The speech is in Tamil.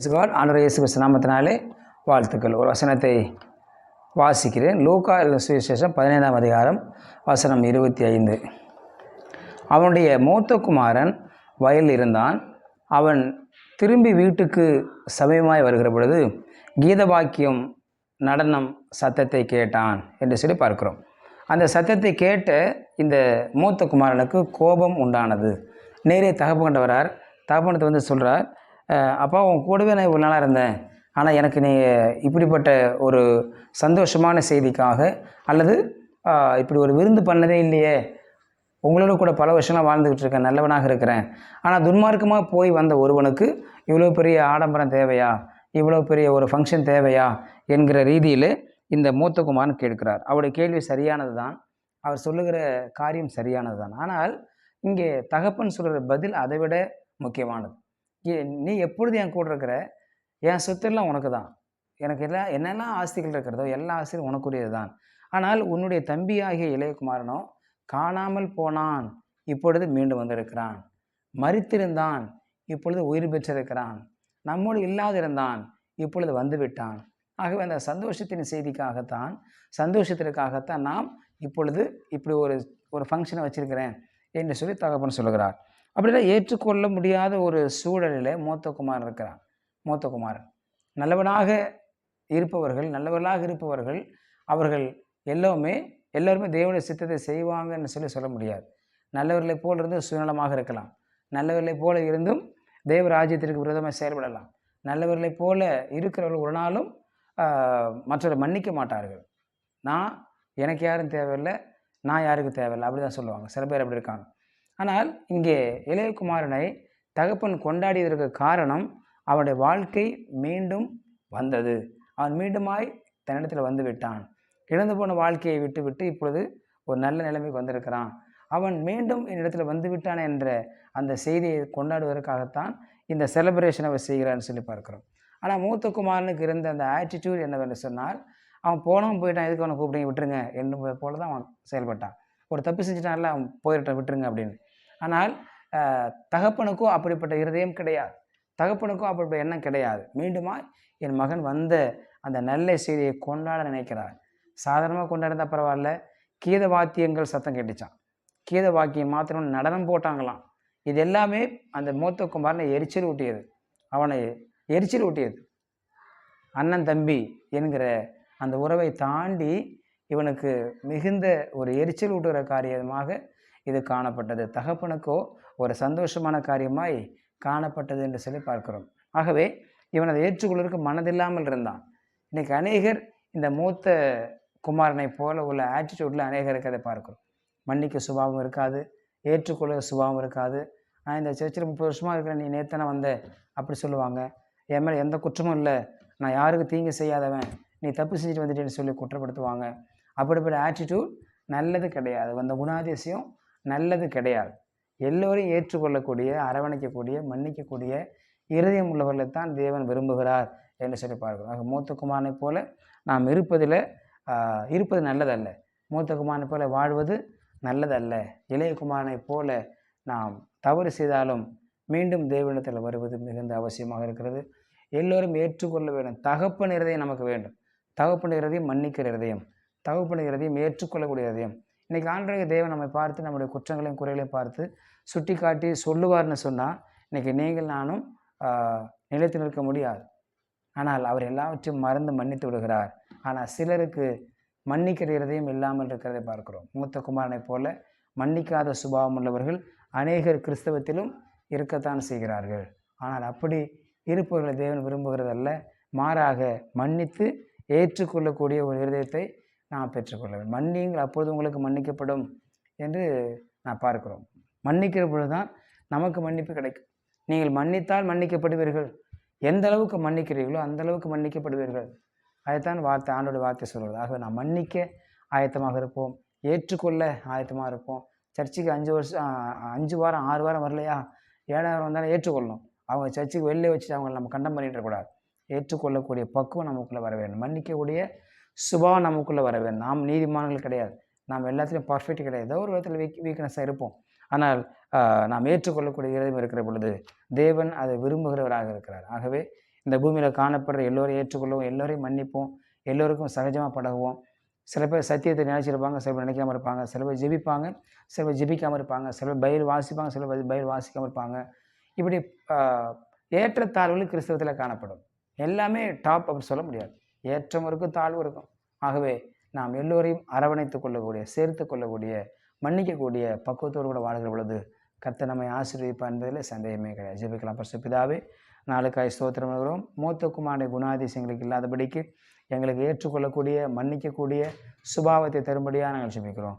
ஆண்டவர் இயேசு கிறிஸ்து நாமத்தினாலே வாழ்த்துக்கள். ஒரு வசனத்தை வாசிக்கிறேன். லூக்கா சுவிசேஷம் 15ஆம் அதிகாரம் வசனம் 25. அவனுடைய மூத்த குமாரன் வயலில் இருந்தான். அவன் திரும்பி வீட்டுக்கு சமயமாய் வருகிற பொழுது கீதவாக்கியம் நடனம் சத்தத்தை கேட்டான் என்று சொல்லி பார்க்கிறோம். அந்த சத்தத்தை கேட்ட இந்த மூத்த குமாரனுக்கு கோபம் உண்டானது. நேரே தகப்பன்கிட்ட வரார். தகப்பனத்தை வந்து சொல்கிறார், அப்பா உன் கூடவே நான் இவ்வளோ நாளாக இருந்தேன், ஆனால் எனக்கு நீ இப்படிப்பட்ட ஒரு சந்தோஷமான செய்திக்காக அல்லது இப்படி ஒரு விருந்து பண்ணதே இல்லையே, உங்களோட கூட பல வருஷங்களாக வாழ்ந்துக்கிட்டு இருக்கேன், நல்லவனாக இருக்கிறேன், ஆனால் துன்மார்க்கமாக போய் வந்த ஒருவனுக்கு இவ்வளோ பெரிய ஆடம்பரம் தேவையா, இவ்வளோ பெரிய ஒரு ஃபங்க்ஷன் தேவையா என்கிற ரீதியில் இந்த மூத்த குமாரன் கேட்கிறார். அவருடைய கேள்வி சரியானது தான், அவர் சொல்லுகிற காரியம் சரியானது தான். ஆனால் இங்கே தகப்பன் சொல்கிற பதில் அதை விட முக்கியமானது. நீ எப்பொழுது என் கூட இருக்கிற, என் சொத்தெல்லாம் உனக்கு தான், எனக்கு என்னெல்லாம் ஆஸ்திகள் இருக்கிறதோ எல்லா ஆஸ்தியும் உனக்குரியது தான். ஆனால் உன்னுடைய தம்பியாகிய இளையகுமாரனோ காணாமல் போனான், இப்பொழுது மீண்டும் வந்திருக்கிறான். மரித்திருந்தான், இப்பொழுது உயிர் பெற்றிருக்கிறான். நம்மோடு இல்லாதிருந்தான், இப்பொழுது வந்து விட்டான். ஆகவே அந்த சந்தோஷத்தின் செய்திக்காகத்தான், சந்தோஷத்திற்காகத்தான் நாம் இப்பொழுது இப்படி ஒரு ஃபங்க்ஷனை வச்சிருக்கிறேன் என்று சொல்லி தகப்பன் சொல்லுகிறார். அப்படிலாம் ஏற்றுக்கொள்ள முடியாத ஒரு சூழலில் மூத்த குமாரன் இருக்கிறான். மூத்த குமாரன் நல்லவர்களாக இருப்பவர்கள் அவர்கள் எல்லோருமே தேவனுடைய சித்தத்தை செய்வாங்கன்னு சொல்ல முடியாது. நல்லவர்களைப் போல இருந்து சுயநலமாக இருக்கலாம். நல்லவர்களைப் போல இருந்தும் தேவ ராஜ்யத்திற்கு விரோதமாக செயல்படலாம். நல்லவர்களைப் போல இருக்கிறவர்கள் ஒரு நாளும் மற்றவரை மன்னிக்க மாட்டார்கள். எனக்கு யாரும் தேவையில்லை, நான் யாருக்கு தேவையில்லை, அப்படி தான் சொல்லுவாங்க. சில பேர் அப்படி இருக்காங்க. ஆனால் இங்கே இளையகுமாரனை தகப்பன் கொண்டாடியதற்கு காரணம் அவனுடைய வாழ்க்கை மீண்டும் வந்தது. அவன் மீண்டுமாய் தன்னிடத்தில் வந்து விட்டான். இழந்து போன வாழ்க்கையை விட்டு இப்பொழுது ஒரு நல்ல நிலைமைக்கு வந்திருக்கிறான். அவன் மீண்டும் என்னிடத்தில் வந்து விட்டான் என்ற அந்த செய்தியை கொண்டாடுவதற்காகத்தான் இந்த செலிப்ரேஷனை அவர் செய்கிறான்னு சொல்லி பார்க்குறோம். ஆனால் மூத்த குமாரனுக்கு இருந்த அந்த ஆட்டிடியூட் என்னவென்று சொன்னால், அவன் போயிட்டான், எதுக்கு அவனை கூப்பிடுங்க, விட்டுருங்க என்று போல தான் அவன் செயல்பட்டான். ஒரு தப்பு செஞ்சுட்டான்ல, அவன் போயிட்டான், விட்டுருங்க அப்படின்னு. ஆனால் தகப்பனுக்கும் அப்படிப்பட்ட இருதயம் கிடையாது, தகப்பனுக்கும் அப்படிப்பட்ட எண்ணம் கிடையாது. மீண்டுமா என் மகன் வந்த அந்த நல்ல செய்தியை கொண்டாட நினைக்கிறார். சாதாரணமாக கொண்டாடுறதா பரவாயில்ல, கீத வாத்தியங்கள் சத்தம் கேட்டுச்சான். கீத வாக்கியம் மாத்திரம் நடனம் போட்டாங்களாம். இது எல்லாமே அந்த மூத்த குமாரனை எரிச்சல் ஊட்டியது, அவனை எரிச்சல் ஊட்டியது. அண்ணன் தம்பி என்கிற அந்த உறவை தாண்டி இவனுக்கு மிகுந்த ஒரு எரிச்சல் ஊட்டுகிற காரியமாக இது காணப்பட்டது. தகப்பனுக்கோ ஒரு சந்தோஷமான காரியமாய் காணப்பட்டது என்று சொல்லி பார்க்கிறோம். ஆகவே இவன் அதை ஏற்றுக்கொள்வதற்கு மனதில்லாமல் இருந்தான். இன்றைக்கி அநேகர் இந்த மூத்த குமாரனை போல உள்ள ஆட்டிடியூடில் அநேகர் இருக்கிறதை பார்க்கிறோம். மன்னிக்க சுபாவம் இருக்காது, ஏற்றுக்கொள்ள சுபாவம் இருக்காது. நான் இந்த சர்ச்சில் 30 வருஷமாக இருக்கிறேன், நீ நேத்தனை வந்த அப்படி சொல்லுவாங்க. என் மேலே எந்த குற்றமும் இல்லை, நான் யாருக்கு தீங்கு செய்யாதவன், நீ தப்பு செஞ்சுட்டு வந்துட்டேன்னு சொல்லி குற்றப்படுத்துவாங்க. அப்படிப்பட்ட ஆட்டிடியூட் நல்லது கிடையாது. அந்த குணாதிசயம் நல்லது கிடையாது. எல்லோரையும் ஏற்றுக்கொள்ளக்கூடிய, அரவணைக்கக்கூடிய, மன்னிக்கக்கூடிய இருதயம் உள்ளவர்களை தான் தேவன் விரும்புகிறார் என்று சொல்லி பார்க்கிறோம். ஆக மூத்த குமாரனை போல நாம் இருப்பது நல்லதல்ல. மூத்த குமாரனை போல வாழ்வது நல்லதல்ல. இளைய குமாரனை போல நாம் தவறு செய்தாலும் மீண்டும் தேவனிடத்தில் வருவது மிகுந்த அவசியமாக இருக்கிறது. எல்லோரும் ஏற்றுக்கொள்ள வேண்டும். தகப்பன் இருதயம் நமக்கு வேண்டும். தகப்பன் இருதயம் மன்னிக்கிற இருதயம், தகப்பன் இருதயம் ஏற்றுக்கொள்ளக்கூடிய இருதயம். இன்றைக்கி ஆண்டவராகிய தேவன் நம்மை பார்த்து நம்முடைய குற்றங்களையும் குறைகளையும் பார்த்து சுட்டி காட்டி சொல்லுவார்னு சொன்னால் இன்றைக்கி நீங்கள் நானும் நிலைத்து நிற்க முடியாது. ஆனால் அவர் எல்லாவற்றையும் மறந்து மன்னித்து விடுகிறார். ஆனால் சிலருக்கு மன்னிக்கிற இருதயம் இல்லாமல் இருக்கிறதை பார்க்கிறோம். மூத்த குமாரனை போல மன்னிக்காத சுபாவம் உள்ளவர்கள் அநேகர் கிறிஸ்தவத்திலும் இருக்கத்தான் செய்கிறார்கள். ஆனால் அப்படி இருப்பவர்களை தேவன் விரும்புகிறதல்ல. மாறாக மன்னித்து ஏற்றுக்கொள்ளக்கூடிய ஒரு இருதயத்தை நாம் பெற்றுக்கொள்ள வேண்டும். மன்னியுங்கள், அப்பொழுது உங்களுக்கு மன்னிக்கப்படும் என்று நான் பார்க்கிறோம். மன்னிக்கிற பொழுது தான் நமக்கு மன்னிப்பு கிடைக்கும். நீங்கள் மன்னித்தால் மன்னிக்கப்படுவீர்கள். எந்த அளவுக்கு மன்னிக்கிறீர்களோ அந்த அளவுக்கு மன்னிக்கப்படுவீர்கள். அதைத்தான் ஆண்டோட வார்த்தை சொல்கிறது. ஆகவே நாம் மன்னிக்க ஆயத்தமாக இருப்போம், ஏற்றுக்கொள்ள ஆயத்தமாக இருப்போம். சர்ச்சுக்கு 5 வாரம் 6 வாரம் வரலையா, 7ஆம் வந்தாலும் ஏற்றுக்கொள்ளணும். அவங்க சர்ச்சுக்கு வெளியே வச்சுட்டு அவங்களை நம்ம கண்டம் பண்ணிடக்கூடாது. ஏற்றுக்கொள்ளக்கூடிய பக்குவம் நமக்குள்ளே வர வேண்டும். மன்னிக்கக்கூடிய சுபாவம் நமக்குள்ளே வர வேண்டும். நாம் நீதிமான்கள் கிடையாது, நாம் எல்லாத்துலேயும் பர்ஃபெக்ட் கிடையாது. ஏதோ ஒரு விதத்தில் வீக்னஸாக இருப்போம். ஆனால் நாம் ஏற்றுக்கொள்ளக்கூடிய இருதயம் இருக்கிற பொழுது தேவன் அதை விரும்புகிறவராக இருக்கிறார். ஆகவே இந்த பூமியில் காணப்படுற எல்லோரையும் ஏற்றுக்கொள்வோம், எல்லோரையும் மன்னிப்போம், எல்லோருக்கும் சகஜமாக பழகுவோம். சில பேர் சத்தியத்தை நினைச்சிருப்பாங்க, சில பேர் நினைக்காமல் இருப்பாங்க, சில பேர் ஜெபிப்பாங்க, சில பேர் ஜெபிக்காமல் இருப்பாங்க, சில பேர் பைபிள் வாசிப்பாங்க, சில பேர் பைபிள் வாசிக்காமல் இருப்பாங்க. இப்படி ஏற்றத்தாழ்வுகள் கிறிஸ்தவத்தில் காணப்படும். எல்லாமே டாப் அப்படி சொல்ல முடியாது. ஏற்றம் இருக்கும், தாழ்வு இருக்கும். ஆகவே நாம் எல்லோரையும் அரவணைத்து கொள்ளக்கூடிய, சேர்த்து கொள்ளக்கூடிய, மன்னிக்கக்கூடிய பக்குவத்தோடு கூட வாழ்கிற பொழுது கர்த்தர் நம்மை ஆசீர்வதிப்பார் என்பதில் சந்தேகமே கிடையாது. ஜெபிக்கலாம். பரிசுத்த பிதாவே, நாளுக்காய் ஸ்தோத்திரம் பண்ணுகிறோம். மூத்த குமாரனுடைய குணாதிசயங்களுக்கு இல்லாதபடிக்கு எங்களுக்கு ஏற்றுக்கொள்ளக்கூடிய, மன்னிக்கக்கூடிய சுபாவத்தை தரும்படியாக நாங்கள் ஜெபிக்கிறோம்.